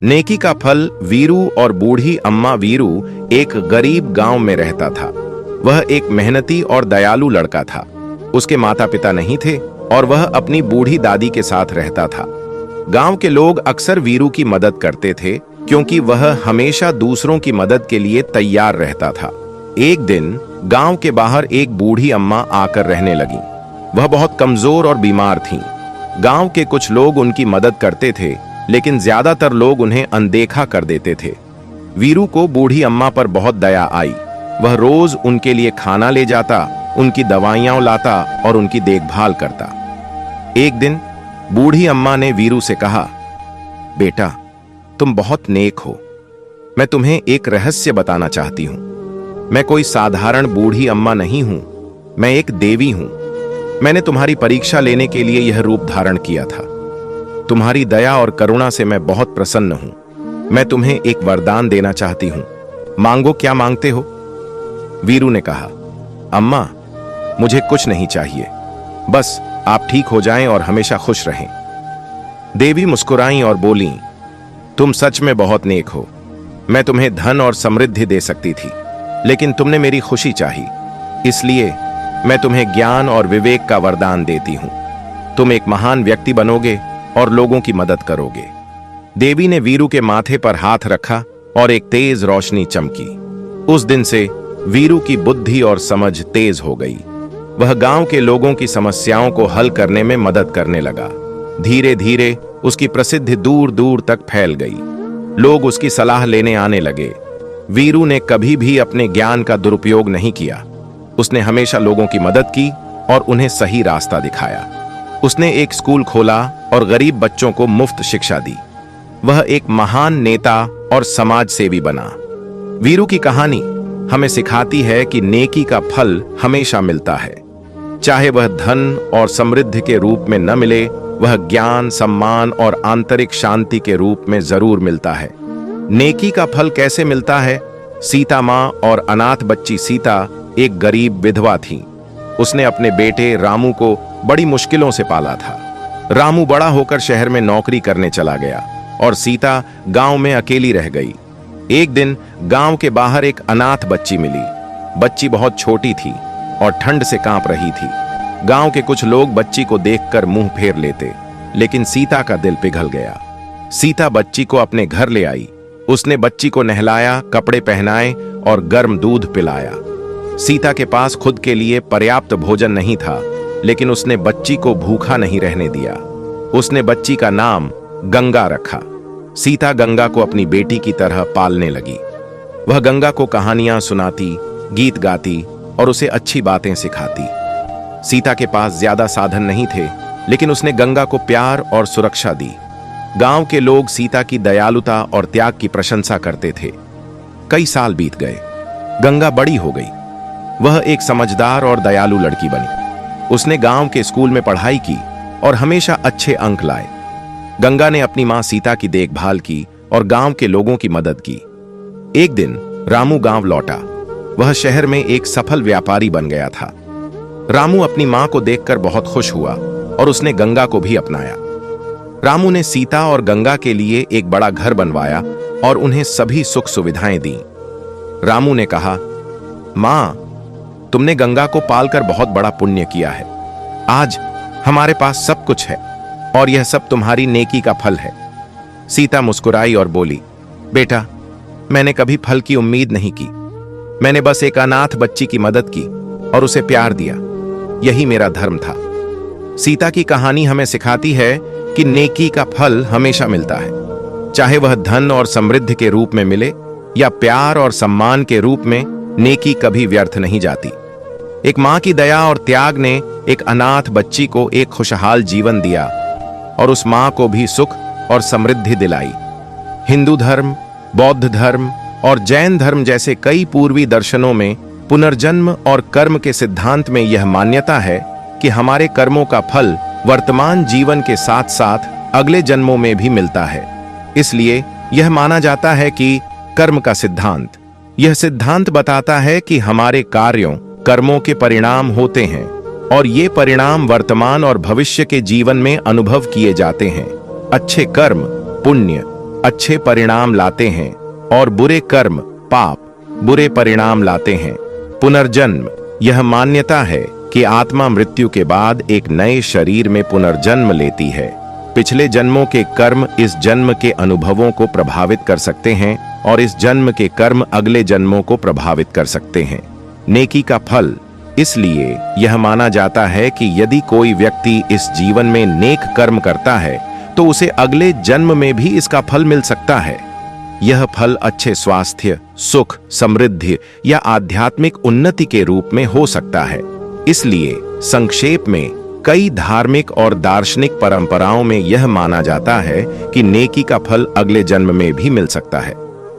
नेकी का फल। वीरू और बूढ़ी अम्मा। वीरू एक गरीब गांव में रहता था। वह एक मेहनती और दयालु लड़का था। उसके माता पिता नहीं थे और वह अपनी बूढ़ी दादी के साथ रहता था। गांव के लोग अक्सर वीरू की मदद करते थे क्योंकि वह हमेशा दूसरों की मदद के लिए तैयार रहता था। एक दिन गांव के बाहर एक बूढ़ी अम्मा आकर रहने लगी। वह बहुत कमजोर और बीमार थीं। गांव के कुछ लोग उनकी मदद करते थे, लेकिन ज्यादातर लोग उन्हें अनदेखा कर देते थे। वीरू को बूढ़ी अम्मा पर बहुत दया आई। वह रोज उनके लिए खाना ले जाता, उनकी दवाइयां लाता और उनकी देखभाल करता। एक दिन बूढ़ी अम्मा ने वीरू से कहा, बेटा, तुम बहुत नेक हो। मैं तुम्हें एक रहस्य बताना चाहती हूं। मैं कोई साधारण बूढ़ी अम्मा नहीं हूं, मैं एक देवी हूं। मैंने तुम्हारी परीक्षा लेने के लिए यह रूप धारण किया था। तुम्हारी दया और करुणा से मैं बहुत प्रसन्न हूं। मैं तुम्हें एक वरदान देना चाहती हूं। मांगो, क्या मांगते हो? वीरू ने कहा, अम्मा, मुझे कुछ नहीं चाहिए, बस आप ठीक हो जाएं और हमेशा खुश रहें। देवी मुस्कुराईं और बोलीं, तुम सच में बहुत नेक हो। मैं तुम्हें धन और समृद्धि दे सकती थी, लेकिन तुमने मेरी खुशी चाही, इसलिए मैं तुम्हें ज्ञान और विवेक का वरदान देती हूं। तुम एक महान व्यक्ति बनोगे और लोगों की मदद करोगे। देवी ने वीरू के माथे पर हाथ रखा और एक तेज रोशनी चमकी। उस दिन से वीरू की बुद्धि और समझ तेज हो गई। वह गांव के लोगों की समस्याओं को हल करने में मदद करने लगा। धीरे धीरे उसकी प्रसिद्धि दूर दूर तक फैल गई। लोग उसकी सलाह लेने आने लगे। वीरू ने कभी भी अपने ज्ञान का दुरुपयोग नहीं किया। उसने हमेशा लोगों की मदद की और उन्हें सही रास्ता दिखाया। उसने एक स्कूल खोला और गरीब बच्चों को मुफ्त शिक्षा दी। वह एक महान नेता और समाज सेवी बना। वीरू की कहानी हमें सिखाती है कि नेकी का फल हमेशा मिलता है। चाहे वह धन और समृद्धि के रूप में न मिले, वह ज्ञान, सम्मान और आंतरिक शांति के रूप में जरूर मिलता है। नेकी का फल कैसे मिलता है? सीता माँ और अनाथ बच्ची सीता एक गरीब विधवा थी। उसने अपने बेटे रामू को बड़ी मुश्किलों से पाला था। रामू बड़ा होकर शहर में नौकरी करने चला गया और सीता गांव में अकेली रह गई। एक दिन गांव के बाहर एक अनाथ बच्ची मिली। बच्ची बहुत छोटी थी और ठंड से कांप रही थी। गांव के कुछ लोग बच्ची को देखकर मुंह फेर लेते, लेकिन सीता का दिल पिघल गया। सीता बच्ची को अपने घर ले आई। उसने बच्ची को नहलाया, कपड़े पहनाए और गर्म दूध पिलाया। सीता के पास खुद के लिए पर्याप्त भोजन नहीं था, लेकिन उसने बच्ची को भूखा नहीं रहने दिया। उसने बच्ची का नाम गंगा रखा। सीता गंगा को अपनी बेटी की तरह पालने लगी। वह गंगा को कहानियां सुनाती, गीत गाती और उसे अच्छी बातें सिखाती। सीता के पास ज्यादा साधन नहीं थे, लेकिन उसने गंगा को प्यार और सुरक्षा दी। गांव के लोग सीता की दयालुता और त्याग की प्रशंसा करते थे। कई साल बीत गए। गंगा बड़ी हो गई। वह एक समझदार और दयालु लड़की बनी। उसने गांव के स्कूल में पढ़ाई की और हमेशा अच्छे अंक लाए। गंगा ने अपनी मां सीता की देखभाल की और गांव के लोगों की मदद की। एक दिन रामू गांव लौटा। वह शहर में एक सफल व्यापारी बन गया था। रामू अपनी मां को देखकर बहुत खुश हुआ और उसने गंगा को भी अपनाया। रामू ने सीता और गंगा के लिए एक बड़ा घर बनवाया और उन्हें सभी सुख सुविधाएं दी। रामू ने कहा, मां, तुमने गंगा को पालकर बहुत बड़ा पुण्य किया है। आज हमारे पास सब कुछ है और यह सब तुम्हारी नेकी का फल है। सीता मुस्कुराई और बोली, बेटा, मैंने कभी फल की उम्मीद नहीं की। मैंने बस एक अनाथ बच्ची की मदद की और उसे प्यार दिया। यही मेरा धर्म था। सीता की कहानी हमें सिखाती है कि नेकी का फल हमेशा मिलता है, चाहे वह धन और समृद्धि के रूप में मिले या प्यार और सम्मान के रूप में। नेकी कभी व्यर्थ नहीं जाती। एक मां की दया और त्याग ने एक अनाथ बच्ची को एक खुशहाल जीवन दिया और उस मां को भी सुख और समृद्धि दिलाई। हिंदू धर्म, बौद्ध धर्म और जैन धर्म जैसे कई पूर्वी दर्शनों में पुनर्जन्म और कर्म के सिद्धांत में यह मान्यता है कि हमारे कर्मों का फल वर्तमान जीवन के साथ साथ अगले जन्मों में भी मिलता है। इसलिए यह माना जाता है कि कर्म का सिद्धांत, यह सिद्धांत बताता है कि हमारे कार्यों, कर्मों के परिणाम होते हैं और ये परिणाम वर्तमान और भविष्य के जीवन में अनुभव किए जाते हैं। अच्छे कर्म, पुण्य, अच्छे परिणाम लाते हैं और बुरे कर्म पाप बुरे परिणाम लाते हैं। पुनर्जन्म, यह मान्यता है कि आत्मा मृत्यु के बाद एक नए शरीर में पुनर्जन्म लेती है। पिछले जन्मों के कर्म इस जन्म के अनुभवों को प्रभावित कर सकते हैं और इस जन्म के कर्म अगले जन्मों को प्रभावित कर सकते हैं। नेकी का फल, इसलिए यह माना जाता है कि यदि कोई व्यक्ति इस जीवन में नेक कर्म करता है तो उसे अगले जन्म में भी इसका फल मिल सकता है। यह फल अच्छे स्वास्थ्य, सुख, समृद्धि या आध्यात्मिक उन्नति के रूप में हो सकता है। इसलिए संक्षेप में कई धार्मिक और दार्शनिक परंपराओं में यह माना जाता है कि नेकी का फल अगले जन्म में भी मिल सकता है।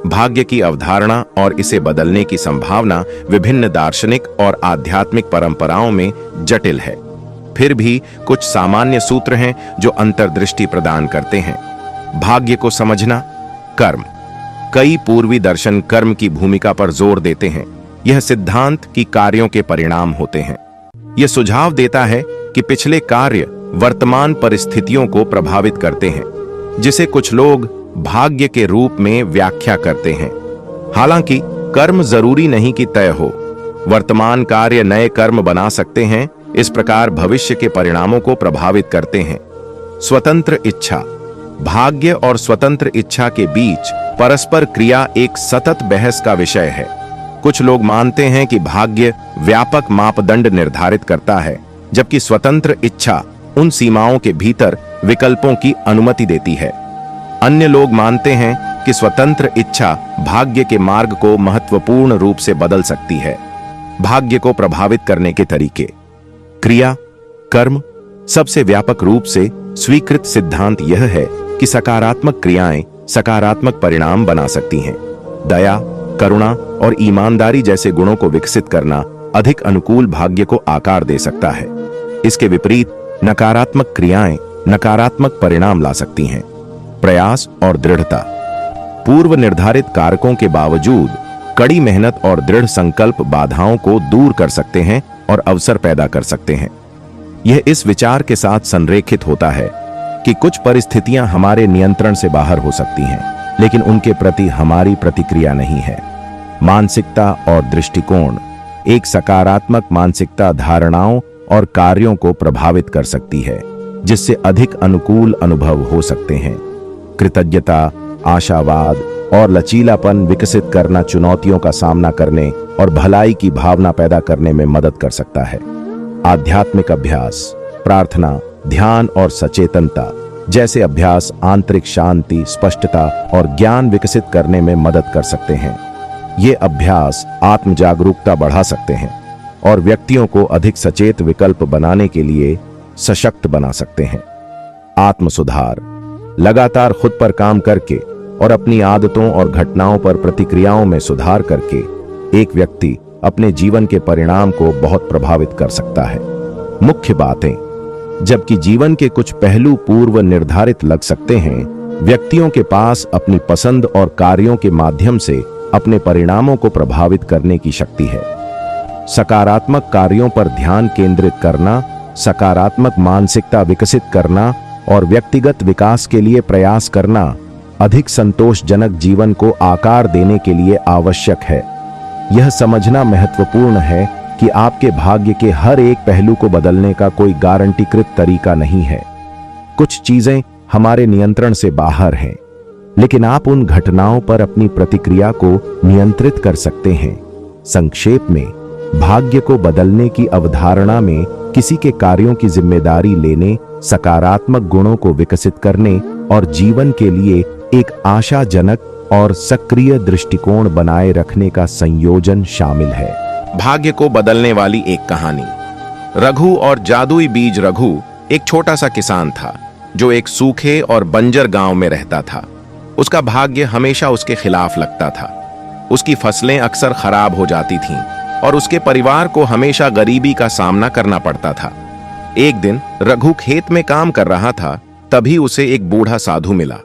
भाग्य की अवधारणा और इसे बदलने की संभावना विभिन्न दार्शनिक और आध्यात्मिक परंपराओं में जटिल है। फिर भी कुछ सामान्य सूत्र हैं जो अंतर्दृष्टि प्रदान करते हैं। भाग्य को समझना। कर्म, कई पूर्वी दर्शन कर्म की भूमिका पर जोर देते हैं। यह सिद्धांत कि कार्यों के परिणाम होते हैं। यह सुझाव देता है कि पिछले कार्य वर्तमान परिस्थितियों को प्रभावित करते हैं, जिसे कुछ लोग भाग्य के रूप में व्याख्या करते हैं। हालांकि कर्म जरूरी नहीं कि तय हो। वर्तमान कार्य नए कर्म बना सकते हैं, इस प्रकार भविष्य के परिणामों को प्रभावित करते हैं। स्वतंत्र इच्छा, भाग्य और स्वतंत्र इच्छा के बीच परस्पर क्रिया एक सतत बहस का विषय है। कुछ लोग मानते हैं कि भाग्य व्यापक मापदंड निर्धारित करता है, जबकि स्वतंत्र इच्छा उन सीमाओं के भीतर विकल्पों की अनुमति देती है। अन्य लोग मानते हैं कि स्वतंत्र इच्छा भाग्य के मार्ग को महत्वपूर्ण रूप से बदल सकती है। भाग्य को प्रभावित करने के तरीके। क्रिया, कर्म, सबसे व्यापक रूप से स्वीकृत सिद्धांत यह है कि सकारात्मक क्रियाएं सकारात्मक परिणाम बना सकती हैं। दया, करुणा और ईमानदारी जैसे गुणों को विकसित करना अधिक अनुकूल भाग्य को आकार दे सकता है। इसके विपरीत नकारात्मक क्रियाएं नकारात्मक परिणाम ला सकती हैं। प्रयास और दृढ़ता, पूर्व निर्धारित कारकों के बावजूद कड़ी मेहनत और दृढ़ संकल्प बाधाओं को दूर कर सकते हैं और अवसर पैदा कर सकते हैं। यह इस विचार के साथ संरेखित होता है कि कुछ परिस्थितियां हमारे नियंत्रण से बाहर हो सकती हैं, लेकिन उनके प्रति हमारी प्रतिक्रिया नहीं है। मानसिकता और दृष्टिकोण, एक सकारात्मक मानसिकता धारणाओं और कार्यों को प्रभावित कर सकती है, जिससे अधिक अनुकूल अनुभव हो सकते हैं। कृतज्ञता, आशावाद और लचीलापन विकसित करना चुनौतियों का सामना करने और भलाई की भावना पैदा करने में मदद कर सकता है। आध्यात्मिक अभ्यास, प्रार्थना, ध्यान और सचेतनता जैसे अभ्यास आंतरिक शांति, स्पष्टता और ज्ञान विकसित करने में मदद कर सकते हैं। ये अभ्यास आत्म जागरूकता बढ़ा सकते हैं और व्यक्तियों को अधिक सचेत विकल्प बनाने के लिए सशक्त बना सकते हैं। आत्म सुधार, लगातार खुद पर काम करके और अपनी आदतों और घटनाओं पर प्रतिक्रियाओं में सुधार करके एक व्यक्ति अपने जीवन के परिणाम को बहुत प्रभावित कर सकता है। मुख्य बातें, जबकि जीवन के कुछ पहलू पूर्व निर्धारित लग सकते हैं, व्यक्तियों के पास अपनी पसंद और कार्यों के माध्यम से अपने परिणामों को प्रभावित करने की शक्ति है। सकारात्मक कार्यों पर ध्यान केंद्रित करना, सकारात्मक मानसिकता विकसित करना और व्यक्तिगत विकास के लिए प्रयास करना अधिक संतोषजनक जीवन को आकार देने के लिए आवश्यक है। यह समझना महत्वपूर्ण है कि आपके भाग्य के हर एक पहलू को बदलने का कोई गारंटीकृत तरीका नहीं है। कुछ चीजें हमारे नियंत्रण से बाहर हैं, लेकिन आप उन घटनाओं पर अपनी प्रतिक्रिया को नियंत्रित कर सकते हैं। संक्षेप में, भाग्य को बदलने की अवधारणा में किसी के कार्यों की जिम्मेदारी लेने, सकारात्मक गुणों को विकसित करने और जीवन के लिए एक आशाजनक और सक्रिय दृष्टिकोण बनाए रखने का संयोजन शामिल है। भाग्य को बदलने वाली एक कहानी। रघु और जादुई बीज। रघु एक छोटा सा किसान था जो एक सूखे और बंजर गांव में रहता था। उसका भाग्य हमेशा उसके खिलाफ लगता था। उसकी फसलें अक्सर खराब हो जाती थीं और उसके परिवार को हमेशा गरीबी का सामना करना पड़ता था। एक दिन रघु खेत में काम कर रहा था, तभी उसे एक बूढ़ा साधु मिला।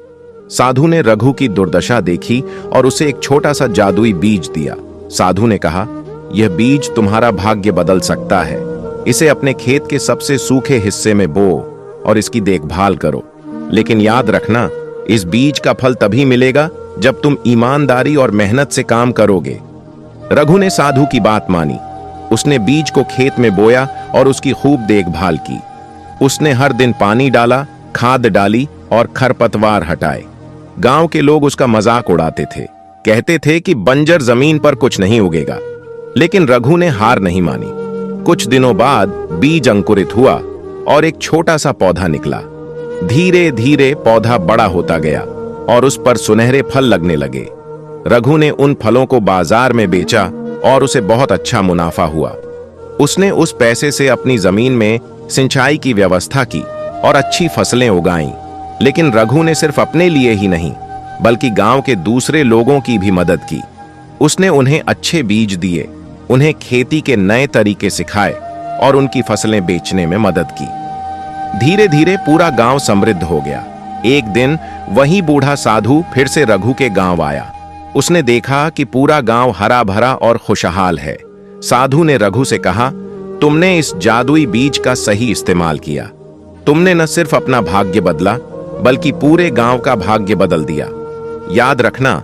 साधु ने रघु की दुर्दशा देखी और उसे एक छोटा सा जादुई बीज दिया। साधु ने कहा, यह बीज तुम्हारा भाग्य बदल सकता है। इसे अपने खेत के सबसे सूखे हिस्से में बो और इसकी देखभाल करो, लेकिन याद रखना इस बीज का फल तभी मिलेगा जब तुम ईमानदारी और मेहनत से काम करोगे। रघु ने साधु की बात मानी। उसने बीज को खेत में बोया और उसकी खूब देखभाल की। उसने हर दिन पानी डाला, खाद डाली और खरपतवार हटाए। गांव के लोग उसका मजाक उड़ाते थे, कहते थे कि बंजर जमीन पर कुछ नहीं उगेगा। लेकिन रघु ने हार नहीं मानी। कुछ दिनों बाद बीज अंकुरित हुआ और एक छोटा सा पौधा निकला। धीरे धीरे पौधा बड़ा होता गया और उस पर सुनहरे फल लगने लगे। रघु ने उन फलों को बाजार में बेचा और उसे बहुत अच्छा मुनाफा हुआ। उसने उस पैसे से अपनी जमीन में सिंचाई की व्यवस्था की और अच्छी फसलें उगाईं। लेकिन रघु ने सिर्फ अपने लिए ही नहीं, बल्कि गांव के दूसरे लोगों की भी मदद की। उसने उन्हें अच्छे बीज दिए, उन्हें खेती के नए तरीके सिखाए और उनकी फसलें बेचने में मदद की। धीरे धीरे पूरा गांव समृद्ध हो गया। एक दिन वही बूढ़ा साधु फिर से रघु के गांव आया। उसने देखा कि पूरा गांव हरा भरा और खुशहाल है। साधु ने रघु से कहा, तुमने इस जादुई बीज का सही इस्तेमाल किया। तुमने न सिर्फ अपना भाग्य बदला, बल्कि पूरे गांव का भाग्य बदल दिया। याद रखना,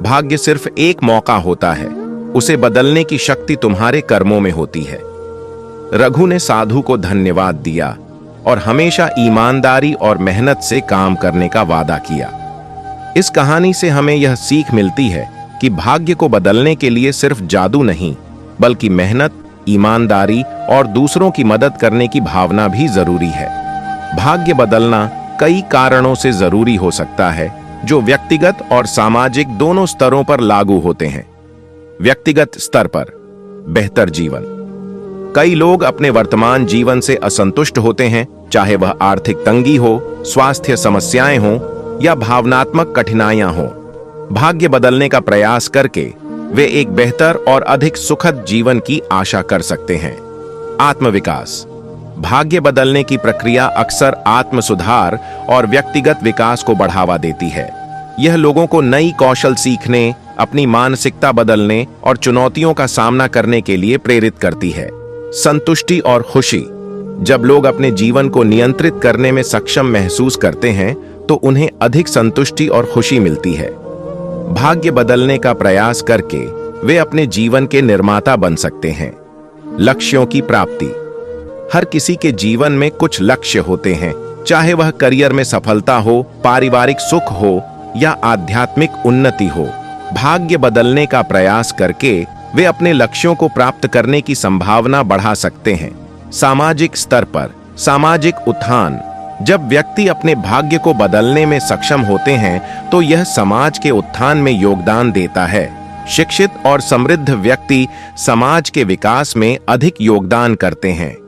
भाग्य सिर्फ एक मौका होता है, उसे बदलने की शक्ति तुम्हारे कर्मों में होती है। रघु ने साधु को धन्यवाद दिया और हमेशा ईमानदारी और मेहनत से काम करने का वादा किया। इस कहानी से हमें यह सीख मिलती है कि भाग्य को बदलने के लिए सिर्फ जादू नहीं, बल्कि मेहनत, ईमानदारी और दूसरों की मदद करने की भावना भी जरूरी है। भाग्य बदलना कई कारणों से जरूरी हो सकता है, जो व्यक्तिगत और सामाजिक दोनों स्तरों पर लागू होते हैं। व्यक्तिगत स्तर पर बेहतर जीवन। कई लोग अपने वर्तमान जीवन से असंतुष्ट होते हैं, चाहे वह आर्थिक तंगी हो, स्वास्थ्य समस्याएं हों या भावनात्मक कठिनाइयां हों। भाग्य बदलने का प्रयास करके वे एक बेहतर और अधिक सुखद जीवन की आशा कर सकते हैं। आत्मविकास। भाग्य बदलने की प्रक्रिया अक्सर आत्म सुधार और व्यक्तिगत विकास को बढ़ावा देती है। यह लोगों को नई कौशल सीखने, अपनी मानसिकता बदलने और चुनौतियों का सामना करने के लिए प्रेरित करती है। संतुष्टि और खुशी। जब लोग अपने जीवन को नियंत्रित करने में सक्षम महसूस करते हैं, तो उन्हें अधिक संतुष्टि और खुशी मिलती है। भाग्य बदलने का प्रयास करके वे अपने जीवन के निर्माता बन सकते हैं। लक्ष्यों की प्राप्ति। हर किसी के जीवन में कुछ लक्ष्य होते हैं, चाहे वह करियर में सफलता हो, पारिवारिक सुख हो या आध्यात्मिक उन्नति हो। भाग्य बदलने का प्रयास करके वे अपने लक्ष्यों को प्राप्त करने की संभावना बढ़ा सकते हैं। सामाजिक स्तर पर सामाजिक उत्थान। जब व्यक्ति अपने भाग्य को बदलने में सक्षम होते हैं, तो यह समाज के उत्थान में योगदान देता है। शिक्षित और समृद्ध व्यक्ति समाज के विकास में अधिक योगदान करते हैं।